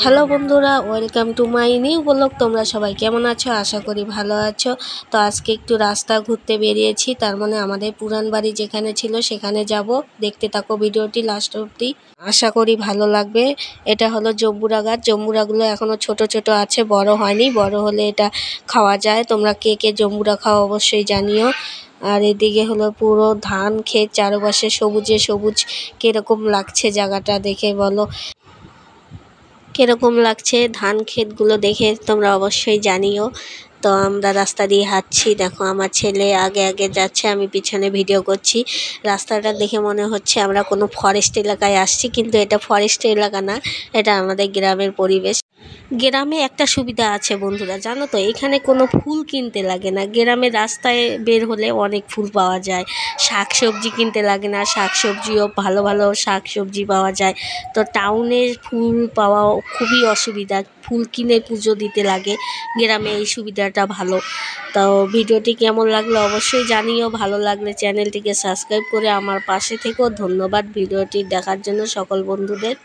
Hello বন্ধুরা, welcome to my new blog. তোমরা সবাই কেমন আছো? আশা করি ভালো আছো। তো আজকে একটু রাস্তা ঘুরতে বেরিয়েছি, তার মানে আমাদের পুরান বাড়ি যেখানে ছিল সেখানে যাব। দেখতে থাকো ভিডিওটি লাস্ট অবধি, আশা করি ভালো লাগবে। এটা হলো জম্বুরা গাছ। জম্বুরাগুলো এখনও ছোট ছোট আছে, বড় হয়নি। বড় হলে এটা খাওয়া যায়। তোমরা কে কে জম্বুরা খাও অবশ্যই জানিও। আর এদিকে হলো পুরো ধান ক্ষেত, চারপাশে সবুজে সবুজ। কীরকম লাগছে জায়গাটা দেখে বলো? কীরকম লাগছে ধান ক্ষেতগুলো দেখে তোমরা অবশ্যই জানিও। তো আমরা রাস্তা দিয়ে হাঁটছি, দেখো আমার ছেলে আগে আগে যাচ্ছে, আমি পিছনে ভিডিও করছি। রাস্তাটা দেখে মনে হচ্ছে আমরা কোনো ফরেস্ট এলাকায় আসছি, কিন্তু এটা ফরেস্ট এলাকা না, এটা আমাদের গ্রামের পরিবেশ। গ্রামে একটা সুবিধা আছে বন্ধুরা, জানো তো, এখানে কোনো ফুল কিনতে লাগে না। গ্রামের রাস্তায় বের হলে অনেক ফুল পাওয়া যায়। শাক সবজি কিনতে লাগে না, শাক সবজিও ভালো ভালো শাক সবজি পাওয়া যায়। তো টাউনে ফুল পাওয়া খুবই অসুবিধা, ফুল কিনে পুজো দিতে লাগে। গ্রামে এই সুবিধাটা ভালো। তো ভিডিওটি কেমন লাগলো অবশ্যই জানিও। ভালো লাগলে চ্যানেলটিকে সাবস্ক্রাইব করে আমার পাশে থেকেও। ধন্যবাদ ভিডিওটি দেখার জন্য সকল বন্ধুদের।